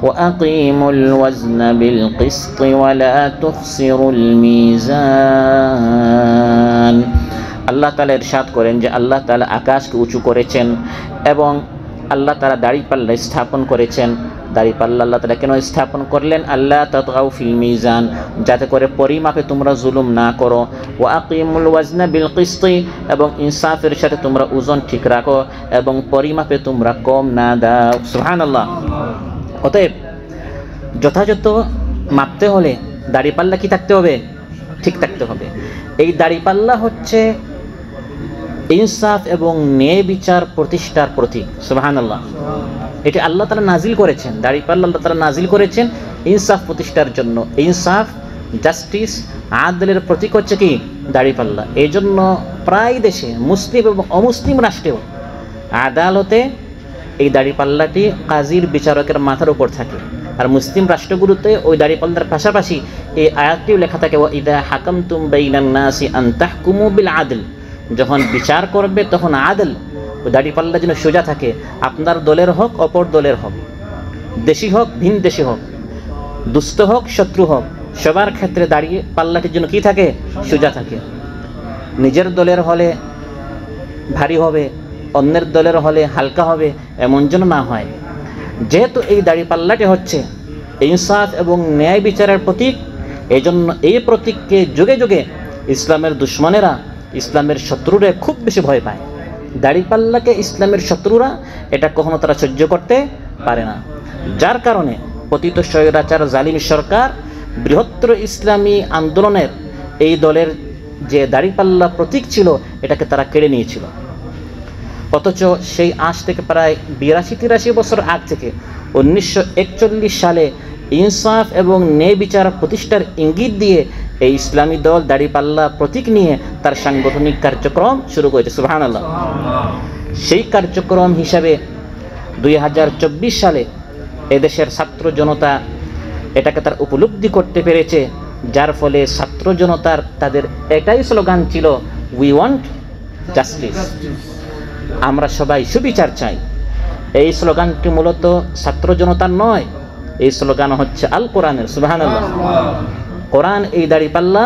ওয়া আকিমুল ওয়াজনা বিল কিসতি ওয়া লা তুখসিরুল মিজান। আল্লাহ তাআলা ইরশাদ করেন যে আল্লাহ তাআলা আকাশকে উঁচু করেছেন এবং আল্লাহ তাআলা দাড়িপাল্লা স্থাপন করেছেন। দাড়িপাল্লা আল্লাহ তাআলা কেন স্থাপন করলেন? আল্লাহ তাতগাউ ফিল মিজান, যাতে করে পরিমাপে তোমরা জুলুম না করো। ওয়া আকিমুল ওয়াজনা বিল কিসতি, এবং ইনসাফের সাথে তোমরা ওজন ঠিক রাখো এবং পরিমাপে তোমরা কম না দাও। সুবহানাল্লাহ। অতএব যথাযথ মাপতে হলে দাড়িপাল্লা কি থাকতে হবে? ঠিক থাকতে হবে। এই দাড়িপাল্লা হচ্ছে ইনসাফ এবং ন্যায় বিচার প্রতিষ্ঠার প্রতীক। সুবহানাল্লাহ। এটি আল্লাহ তাআলা নাজিল করেছেন, দাড়িপাল্লা আল্লাহ তাআলা নাজিল করেছেন ইনসাফ প্রতিষ্ঠার জন্য। ইনসাফ, জাস্টিস, আদলের প্রতীক হচ্ছে কি? দাড়িপাল্লা। এই জন্য প্রায় দেশে, মুসলিম এবং অমুসলিম রাষ্ট্রেও আদালতে এই দাড়িপাল্লাটি কাজীর বিচারকের মাথার উপর থাকে। আর মুসলিম রাষ্ট্রগুলোতে ওই দাড়িপাল্লার পাশাপাশি এই আয়াতটিও লেখা থাকে, ওয়া ইযা হাকামতুম বাইনান নাসি আন তাহকুমু বিল আদল, যখন বিচার করবে তখন আদল, ওই দাড়িপাল্লা যেন সোজা থাকে। আপনার দলের হোক, অপর দলের হোক, দেশি হোক, ভিন দেশি হোক, দুস্থ হোক, শত্রু হোক, সবার ক্ষেত্রে দাঁড়িয়ে পাল্লাটির জন্য কি থাকে? সোজা থাকে। নিজের দলের হলে ভারী হবে, অন্যের দলের হলে হালকা হবে, এমন যেন না হয়। যেহেতু এই দাড়িপাল্লাটি হচ্ছে ইনসাফ এবং ন্যায় বিচারের প্রতীক, এই জন্য এই প্রতীককে যুগে যুগে ইসলামের দুশ্মনেরা, ইসলামের শত্রুরা খুব বেশি ভয় পায়। দাড়িপাল্লাকে ইসলামের শত্রুরা এটা কখনো তারা সহ্য করতে পারে না, যার কারণে পতিত স্বৈরাচার জালিম সরকার বৃহত্তর ইসলামী আন্দোলনের এই দলের যে দাড়িপাল্লা প্রতীক ছিল এটাকে তারা কেড়ে নিয়েছিল। অথচ সেই আজ থেকে প্রায় 82-83 বছর আগ থেকে 1941 সালে ইনসাফ এবং ন্যায় বিচার প্রতিষ্ঠার ইঙ্গিত দিয়ে এই ইসলামী দল দাড়িপাল্লা প্রতীক নিয়ে তার সাংগঠনিক কার্যক্রম শুরু করেছে। সুবহানাল্লাহ। সেই কার্যক্রম হিসাবে 2024 সালে এদেশের ছাত্র জনতা এটাকে তার উপলব্ধি করতে পেরেছে, যার ফলে ছাত্র জনতার তাদের এটাই স্লোগান ছিল, উই ওয়ান্ট জাস্টিস, আমরা সবাই সুবিচার চাই। এই স্লোগানটি মূলত ছাত্র জনতার নয়, এই স্লোগান হচ্ছে আল কোরআনের। সুবহানাল্লাহ। কোরআন এই দাড়িপাল্লা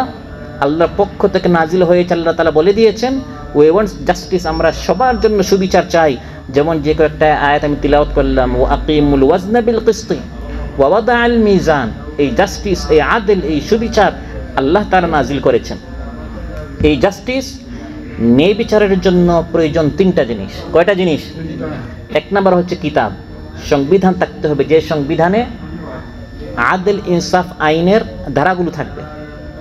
আল্লাহর পক্ষ থেকে নাজিল হয়েছে। আল্লাহ তাআলা বলে দিয়েছেন, উই ওয়ান্ট জাস্টিস, আমরা সবার জন্য সুবিচার চাই। যেমন যে কয়েকটা আয়াত আমি তিলাওয়াত করলাম, ওয়া আকিমুল ওয়াজনা বিল কিসতি ওয়া ওয়াদা'আল মিজান, এই জাস্টিস, এই আদল, এই সুবিচার আল্লাহ তাআলা নাজিল করেছেন। এই জাস্টিস, ন্যায় বিচারের জন্য প্রয়োজন 3টা জিনিস। কয়টা জিনিস? 1 নম্বর হচ্ছে কিতাব, সংবিধান থাকতে হবে, যে সংবিধানে আদল, ইনসাফ, আইনের ধারাগুলো থাকবে।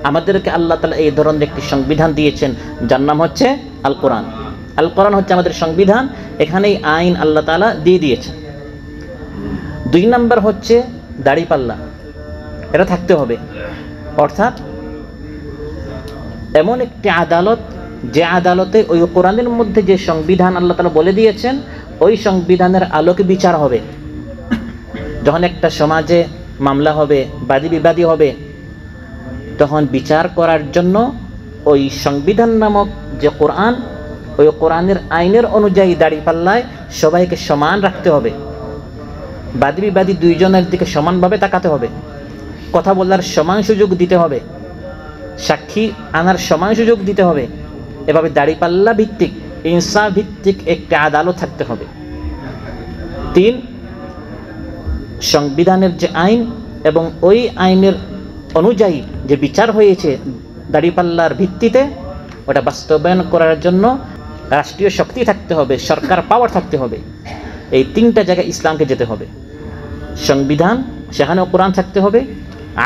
আমাদেরকে আল্লাহ তাআলা এই ধরনের একটি সংবিধান দিয়েছেন, যার নাম হচ্ছে আল কোরআন। আল কোরআন হচ্ছে আমাদের সংবিধান, এখানেই আইন আল্লাহ তাআলা দিয়ে দিয়েছেন। 2 নম্বর হচ্ছে দাড়িপাল্লা, এটা থাকতে হবে। অর্থাৎ এমন একটি আদালত, যে আদালতে ওই কোরআনের মধ্যে যে সংবিধান আল্লাহ তাআলা বলে দিয়েছেন ওই সংবিধানের আলোকে বিচার হবে। যখন একটা সমাজে মামলা হবে, বাদী বিবাদী হবে, তখন বিচার করার জন্য ওই সংবিধান নামক যে কোরআন, ওই কোরআনের আইনের অনুযায়ী দাড়িপাল্লায় সবাইকে সমান রাখতে হবে। বাদী বিবাদী দুইজনের দিকে সমানভাবে তাকাতে হবে, কথা বলার সমান সুযোগ দিতে হবে, সাক্ষী আনার সমান সুযোগ দিতে হবে। এভাবে দাড়িপাল্লা ভিত্তিক, ইনসাফ ভিত্তিক একটি আদালত থাকতে হবে। 3, সংবিধানের যে আইন এবং ওই আইনের অনুযায়ী যে বিচার হয়েছে দাড়িপাল্লার ভিত্তিতে, ওটা বাস্তবায়ন করার জন্য রাষ্ট্রীয় শক্তি থাকতে হবে, সরকার পাওয়ার থাকতে হবে। এই 3টা জায়গায় ইসলামকে যেতে হবে। সংবিধান, সেখানেও কোরআন থাকতে হবে,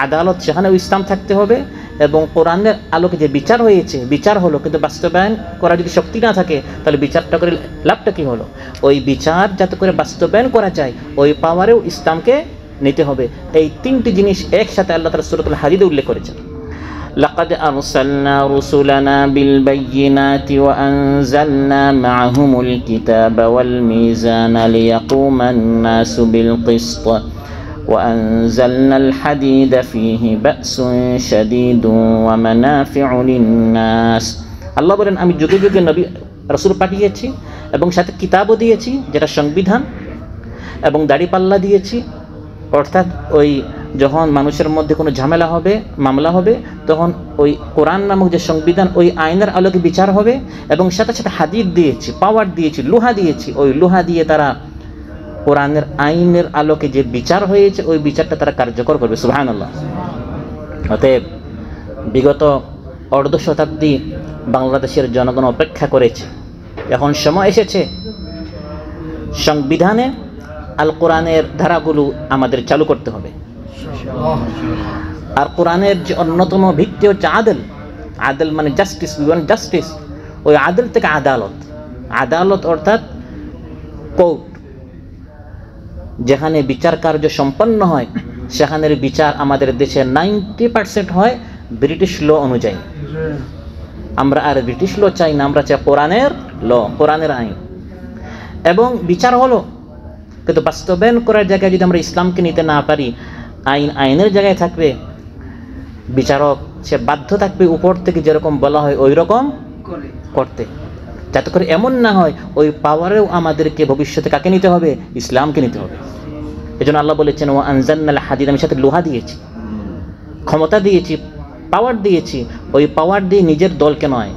আদালত, সেখানেও ইসলাম থাকতে হবে, এবং কোরআনের আলোকে যে বিচার হয়েছে, বিচার হলো, কিন্তু বাস্তবায়ন করার যদি শক্তি না থাকে তাহলে বিচারটা করে লাভটা কী হলো? ওই বিচার যাতে করে বাস্তবায়ন করা যায় ওই পাওয়ারেও ইসলামকে নিতে হবে। এই 3টি জিনিস একসাথে আল্লাহ তাআলা সূরাতুল হাদীদে উল্লেখ করেছেন। লাকাদ আরসালনা রুসুলানা বিল বাইয়িনাতি ওয়া আনজালনা মাআহুমুল কিতাবা ওয়াল মিজানা লিয়াকুমান নাসু বিল কিসত وأنزلنا الحديد فيه بأس شديد ومنافع للناس আল্লাহ বলেন আমি যুগে যুগে নবী রাসূল পাঠিয়েছি এবং সাথে কিতাবও দিয়েছি যেটা সংবিধান এবং দাড়িপাল্লা দিয়েছি অর্থাৎ ওই যখন মানুষের মধ্যে কোনো ঝামেলা হবে মামলা হবে তখন ওই কোরআন নামক যে সংবিধান ওই আইনের আলোকে বিচার হবে এবং সাথে সাথে হাদিদ দিয়েছি পাওয়ার দিয়েছি লোহা দিয়েছি ওই লোহা দিয়ে তারা কোরআনের আইনের আলোকে যে বিচার হয়েছে ওই বিচারটা তারা কার্যকর করবে সুবহানাল্লাহ। অতএব বিগত অর্ধ শতাব্দী বাংলাদেশের জনগণ অপেক্ষা করেছে, এখন সময় এসেছে সংবিধানে আল কোরআনের ধারাগুলো আমাদের চালু করতে হবে। আর কোরআনের যে অন্যতম ভিত্তি হচ্ছে আদল, আদল মানে জাস্টিস, উই ওয়ান্ট জাস্টিস। ওই আদল থেকে আদালত, আদালত অর্থাৎ কোর্ট, যেখানে বিচার কার্য সম্পন্ন হয় সেখানের বিচার আমাদের দেশে 90% হয় ব্রিটিশ ল অনুযায়ী। আমরা আর ব্রিটিশ ল চাই না, আমরা চাই কোরআনের ল, কোরআনের আইন। এবং বিচার হলো, কিন্তু বাস্তবায়ন করার জায়গায় যদি আমরা ইসলামকে নিতে না পারি, আইন আইনের জায়গায় থাকবে, বিচারক সে বাধ্য থাকবে উপর থেকে যেরকম বলা হয় ওই রকম করতে, যাতে করে এমন না হয় ওই পাওয়ারেও আমাদেরকে ভবিষ্যতে কাকে নিতে হবে? ইসলামকে নিতে হবে। এজন্য আল্লাহ বলেছেন ওয়া আনজালনাল হাদিদ, আমি সাথে লোহা দিয়েছি, ক্ষমতা দিয়েছি, পাওয়ার দিয়েছি। ওই পাওয়ার দিয়ে নিজের দলকে নয়,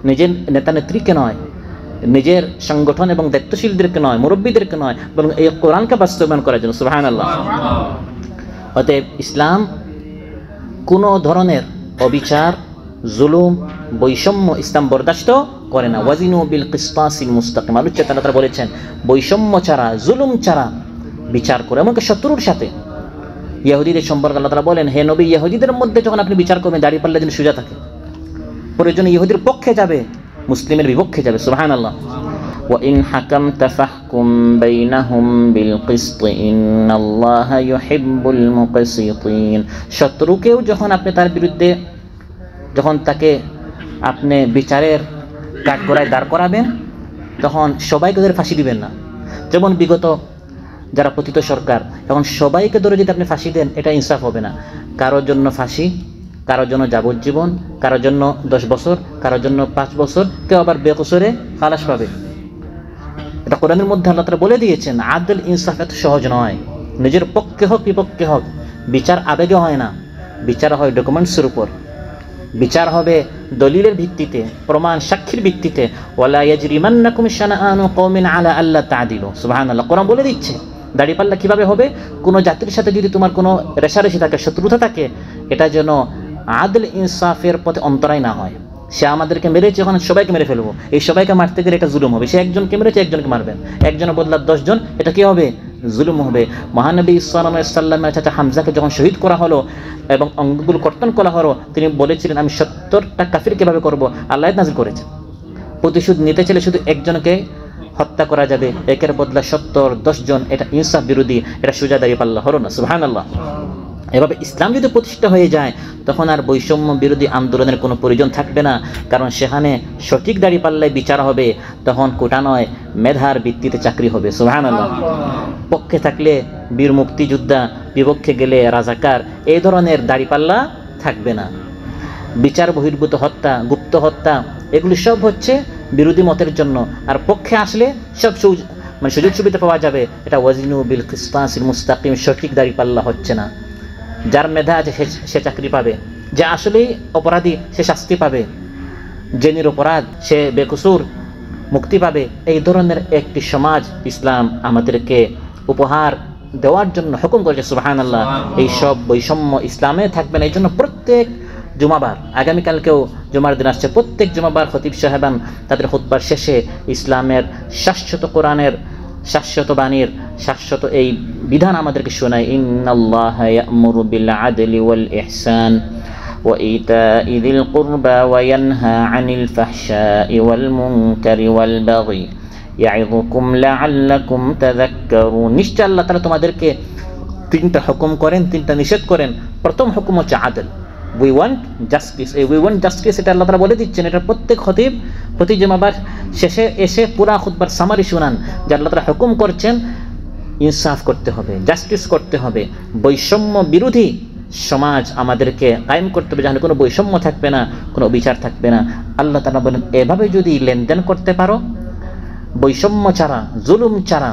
নিজের নেতা নেত্রীকে নয়, নিজের সংগঠন এবং দায়িত্বশীলদেরকে নয়, মুরব্বীদেরকে নয়, বরং এই কোরআনকে বাস্তবায়ন করার জন্য। সুবহানাল্লাহ। অতএব ইসলাম কোনো ধরনের অবিচার, জুলুম, বৈষম্য ইসলাম বরদাস্ত করে না। ওয়াজিনু বিল কিসতাসিল মুস্তাকিম, আল্লাহ তাআলা বলেছেন বৈষম্য ছাড়া, জুলুম ছাড়া বিচার করে, এমনকি শত্রুর সাথে। ইহুদিদের সম্পর্কে আল্লাহ তাআলা বলেন, হে নবী, ইহুদিদের মধ্যে যখন আপনি বিচার করবেন দাড়িপাল্লা যেন সোজা থাকে, প্রয়োজনে ইহুদির পক্ষে যাবে, মুসলিমের বিপক্ষে যাবে। সুবহানাল্লাহ। ওয়া ইন হাকামতা ফাহকুম বাইনাহুম বিল কিসত ইন্নাল্লাহা ইউহিব্বুল মুকসিতিন, শত্রুকেও যখন আপনি তার বিরুদ্ধে যখন তাকে আপনি বিচারের কাঠগড়ায় দাঁড় করাবেন তখন সবাইকে ধরে ফাঁসি দিবেন না। যেমন বিগত যারা পতিত সরকার, এখন সবাইকে ধরে যদি আপনি ফাঁসি দেন এটা ইনসাফ হবে না। কারোর জন্য ফাঁসি, কারোর জন্য যাবজ্জীবন, কারোর জন্য 10 বছর, কারোর জন্য 5 বছর, কেউ আবার বেকসুরে খালাস পাবে। এটা কোরআনের মধ্যে আল্লাহ তাআলা বলে দিয়েছেন। আদল ইনসাফ এত সহজ নয়। নিজের পক্ষে হোক বিপক্ষে হোক, বিচার আবেগে হয় না, বিচার হয় ডকুমেন্টসের উপর, বিচার হবে দলিলের ভিত্তিতে, প্রমাণ সাক্ষীর ভিত্তিতে। ওয়ালা ইয়াজরিমান্নাকুম শানাআনু কওমিন আলা আল্লা তা'দিলু। সুবহানাল্লাহ। কোরআন বলে দিচ্ছে দাড়িপাল্লা কিভাবে হবে। কোনো জাতির সাথে যদি তোমার কোনো রেশারেশি থাকে, শত্রুতা থাকে, এটা যেন আদল ইনসাফের পথে অন্তরায় না হয়। সে আমাদেরকে মেরেছে, যখন সবাইকে মেরে ফেলবো, এই সবাইকে মারতে গেলে এটা জুলুম হবে। সে একজনকে মেরেছে, একজনকে মারবেন, একজনের বদলা 10 জন, এটা কি হবে? জুলুম হবে। মহানবী সাল্লাল্লাহু আলাইহি ওয়াসাল্লামের চাচা হামজাকে যখন শহীদ করা হলো এবং অঙ্গগুলো কর্তন করা হলো, তিনি বলেছিলেন আমি 70টা কাফির কিভাবে করব? আল্লাহ নাযিল করেছেন প্রতিশোধ নিতে চাইলে শুধু একজনকে হত্যা করা যাবে, একের বদলা 70-10 জন, এটা ইনসাফ বিরোধী, এটা সোজা দাঁড়িপাল্লা হলো না। সুবহানাল্লাহ। এভাবে ইসলাম যদি প্রতিষ্ঠা হয়ে যায় তখন আর বৈষম্য বিরোধী আন্দোলনের কোনো প্রয়োজন থাকবে না, কারণ সেখানে সঠিক দাঁড়িপাল্লায় বিচার হবে, তখন কোটা নয় মেধার ভিত্তিতে চাকরি হবে। সুবহানাল্লাহ। পক্ষে থাকলে বীর মুক্তিযোদ্ধা, বিপক্ষে গেলে রাজাকার, এই ধরনের দাঁড়িপাল্লা থাকবে না। বিচার বহির্ভূত হত্যা, গুপ্ত হত্যা, এগুলি সব হচ্ছে বিরোধী মতের জন্য, আর পক্ষে আসলে সব সুযোগ সুবিধা পাওয়া যাবে। এটা ওয়াজিনু বিল কিসতাসিল মুস্তাকিম, সঠিক দাঁড়িপাল্লা হচ্ছে না। যার মেধা আছে সে চাকরি পাবে, যে আসলেই অপরাধী সে শাস্তি পাবে, যে নিরপরাধ সে বেকসুর মুক্তি পাবে। এই ধরনের একটি সমাজ ইসলাম আমাদেরকে উপহার দেওয়ার জন্য হুকুম করেছে। সুবহানাল্লাহ। এই সব বৈষম্য ইসলামে থাকবে না। এই জন্য প্রত্যেক জুমাবার, আগামীকালকেও জুমার দিন আসছে, প্রত্যেক জুমাবার খতিব সাহেবান তাদের খুতবার শেষে ইসলামের শাশ্বত কোরআনের শাশ্বত বাণীর শাশ্বত এই বিধান আমাদেরকে শোনায়। ইন্নাল্লাহা ইয়া'মুরু বিল আদলি ওয়াল ইহসান ওয়া ইতা'i যিল কুরবা ওয়া ইয়ানহা আনিল ফাহশা'i ওয়াল মুনকারি ওয়াল বাগি ইয়া'যুকুম লা'আল্লাকুম তাযাক্কারুন। নিশ্চয় আল্লাহ তাআলা তোমাদেরকে 3টা হুকুম করেন, 3টা নিষেধ করেন। প্রথম হুকুম হচ্ছে আদল, উই ওয়ান্ট জাস্টিস। এই উই ওয়ান্ট জাস্টিস এটা আল্লাহ তাআলা বলে দিচ্ছেন। এটা প্রত্যেক খতিব প্রতি জুমাবার শেষে এসে পুরা খুতবার সামারি শুনান যে আল্লাহ তাআলা হুকুম করছেন ইনসাফ করতে হবে, জাস্টিস করতে হবে, বৈষম্য বিরোধী সমাজ আমাদেরকে কায়েম করতে হবে, যেখানে কোনো বৈষম্য থাকবে না, কোনো বিচার থাকবে না। আল্লাহ তাআলা বলেন, এভাবে যদি লেনদেন করতে পারো, বৈষম্য ছাড়া, জুলুম ছাড়া,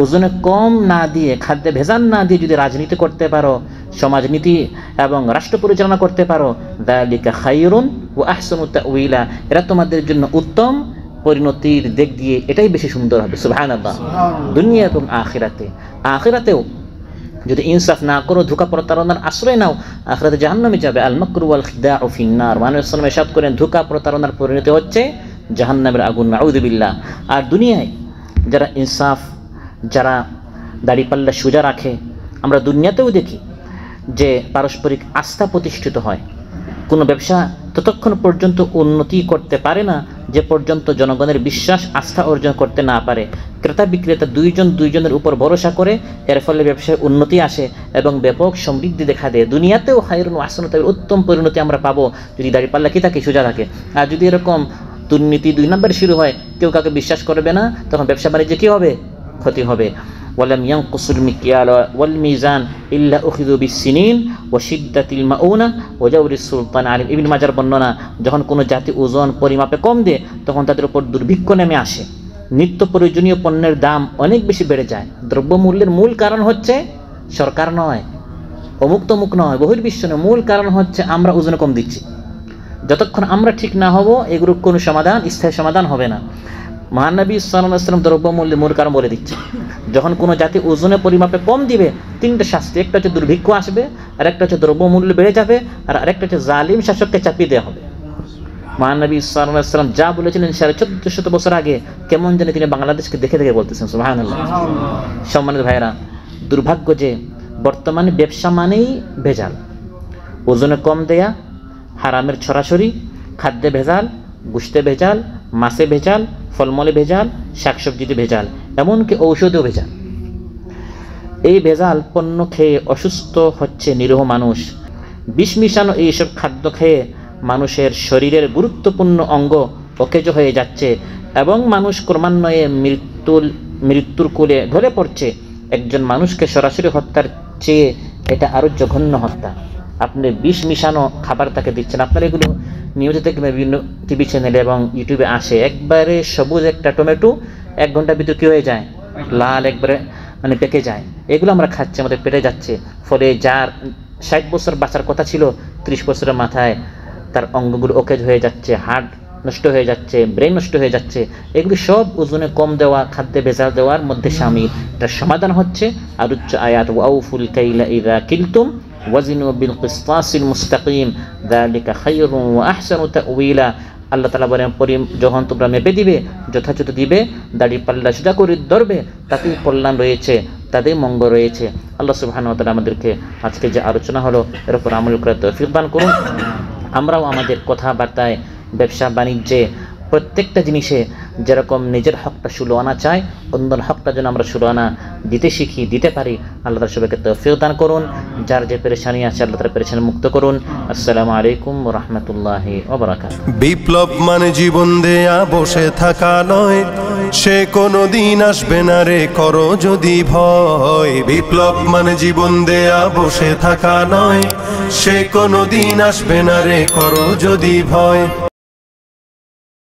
ওজনে কম না দিয়ে, খাদ্যে ভেজাল না দিয়ে যদি রাজনীতি করতে পারো, সমাজনীতি এবং রাষ্ট্র পরিচালনা করতে পারো, যালিকা খায়রুন ওয়া আহসানু তা'ওয়িলা, এরা তোমাদের জন্য উত্তম পরিণতির দিক দিয়ে এটাই বেশি সুন্দর হবে। সুবহানাল্লাহ। দুনিয়া এবং আখিরাতে, আখিরাতেও যদি ইনসাফ না করো, ধোঁকা প্রতারণার আশ্রয় নাও, আখিরাতে জাহান্নামে যাবে। আল মাকরু ওয়াল খিদাউ ফিন্নার, মানুষ সাল্লাল্লাহু আলাইহি ওয়াসাল্লাম ইরশাদ করেন, ধোঁকা প্রতারণার পরিণতি হচ্ছে জাহান্নামের আগুন, নাউযু বিল্লাহ। আর দুনিয়ায় যারা ইনসাফ, যারা দাড়িপাল্লা সোজা রাখে, আমরা দুনিয়াতেও দেখি যে পারস্পরিক আস্থা প্রতিষ্ঠিত হয়। কোনো ব্যবসা ততক্ষণ পর্যন্ত উন্নতি করতে পারে না যে পর্যন্ত জনগণের বিশ্বাস, আস্থা অর্জন করতে না পারে। ক্রেতা বিক্রেতা দুইজনের উপর ভরসা করে, এর ফলে ব্যবসায় উন্নতি আসে এবং ব্যাপক সমৃদ্ধি দেখা দেয়। দুনিয়াতেও খায়রুন ওয়া আহসানু তা'ওয়িলা, উত্তম পরিণতি আমরা পাবো যদি দাড়িপাল্লা কি থাকে, সোজা থাকে। আর যদি এরকম দুর্নীতি 2 নম্বরে শুরু হয়, কেউ কাউকে বিশ্বাস করবে না, তখন ব্যবসা বাণিজ্যে কী হবে? ক্ষতি হবে। ওয়ালাম ইয়ানকুসুল মিকিয়াল ওয়াল মিজান ইল্লা উখিযু বিসসিনিন ওয়া শিদ্দাতিল মাউনা ওয়া জাওরিস সুলতান আলিম। ইবনে মাজার বর্ণনা, যখন কোনো জাতি ওজন পরিমাপে কম দেয়, তখন তাদের উপর দুর্ভিক্ষ নেমে আসে, নিত্য প্রয়োজনীয় পণ্যের দাম অনেক বেশি বেড়ে যায়। দ্রব্যমূল্যের মূল কারণ হচ্ছে সরকার নয়, অমুক তমুক নয়, বহির্বিশ্ব নয়, মূল কারণ হচ্ছে আমরা ওজনে কম দিচ্ছি। যতক্ষণ আমরা ঠিক না হব, এগুলোর কোনো সমাধান, স্থায়ী সমাধান হবে না। মহানবী সাল্লাল্লাহু আলাইহি ওয়াসাল্লাম দ্রব্যমূল্যের মূল কারণ বলে দিচ্ছে। যখন কোনো জাতি ওজনে পরিমাপে কম দিবে, 3টে শাস্তি, একটা হচ্ছে দুর্ভিক্ষ আসবে, আর একটা হচ্ছে দ্রব্যমূল্য বেড়ে যাবে, আর আরেকটা হচ্ছে জালিম শাসককে চাপিয়ে দেওয়া হবে। মহানবী সাল্লাল্লাহু আলাইহি ওয়াসাল্লাম যা বলেছিলেন 1450 বছর আগে, কেমন জানি তিনি বাংলাদেশকে দেখে দেখে বলতেছেন। সুবহানাল্লাহ। সম্মানিত ভাইরা, দুর্ভাগ্য যে বর্তমানে ব্যবসা মানেই ভেজাল, ওজনে কম দেয়া, হারামের ছড়াছড়ি, খাদ্যে ভেজাল, গোশতে ভেজাল, মাছে ভেজাল, ফলমূলে ভেজাল, শাকসবজিতে ভেজাল, এমনকি ঔষধেও ভেজাল। এই ভেজাল পণ্য খেয়ে অসুস্থ হচ্ছে নিরীহ মানুষ। বিষ মিশানো এইসব খাদ্য খেয়ে মানুষের শরীরের গুরুত্বপূর্ণ অঙ্গ অকেজো হয়ে যাচ্ছে এবং মানুষ ক্রমান্বয়ে মৃত্যুর কোলে ঢলে পড়ছে। একজন মানুষকে সরাসরি হত্যার চেয়ে এটা আরও জঘন্য হত্যা। আপনি বিষ মিশানো খাবার তাকে দিচ্ছেন। আপনার এগুলো নিউজে দেখবেন, বিভিন্ন টিভি চ্যানেলে এবং ইউটিউবে আসে, একবারে সবুজ একটা টমেটো 1 ঘন্টার ভিতর কী হয়ে যায়? লাল, একবারে মানে পেকে যায়। এগুলো আমরা খাচ্ছি, আমাদের পেটে যাচ্ছে। ফলে যার 60 বছর বাঁচার কথা ছিল, 30 বছরের মাথায় তার অঙ্গগুলো অকেজ হয়ে যাচ্ছে, হার্ট নষ্ট হয়ে যাচ্ছে, ব্রেন নষ্ট হয়ে যাচ্ছে। এগুলি সব ওজনে কম দেওয়া, খাদ্যে ভেজাল দেওয়ার মধ্যে শামিল। এটার সমাধান হচ্ছে আরুচ্চ আয়াত, ওয়াউফুল কাইলা ইযা কিলতুম ওয়াজিনু বিল কিসতাসিল মুস্তাকিম যালিকা খায়রুন ওয়া আহসানু তা'ওয়িলা। আল্লাহ তাআলা বলেন, যখন তোমরা মেপে দিবে, যথাযথ দিবে, দাড়ি পাল্লা সোজা করে ধরবে, তাতেই কল্যাণ রয়েছে, তাদের মঙ্গল রয়েছে। আল্লাহ সুবহানাহু ওয়া তাআলা আমাদেরকে আজকে যে আলোচনা হলো এর উপর আমল করার তৌফিক দান করুন। আমরাও আমাদের কথাবার্তায়, ব্যবসা বাণিজ্যে, প্রত্যেকটা জিনিসে যেরকম নিজের হকটা ষোলো আনা চাই, অন্যের হকটা যেন আমরা ষোলো আনা দিতে শিখি, দিতে পারি। আল্লাহ তাআলা সবাইকে তৌফিক দান করুন। যার যে পেরেশানি আছে, আল্লাহ তাআলা পেরেশানি মুক্ত করুন। আসসালামু আলাইকুম ওয়া রাহমাতুল্লাহি ওয়া বারাকাতুহু। বিপ্লব মানে জীবন দেয়া বসে থাকা নয়, সে কোনোদিন আসবে না রে করো যদি ভয়। বিপ্লব মানে জীবন দেয়া বসে থাকা নয়, সে কোনোদিন আসবে না রে করো যদি ভয়।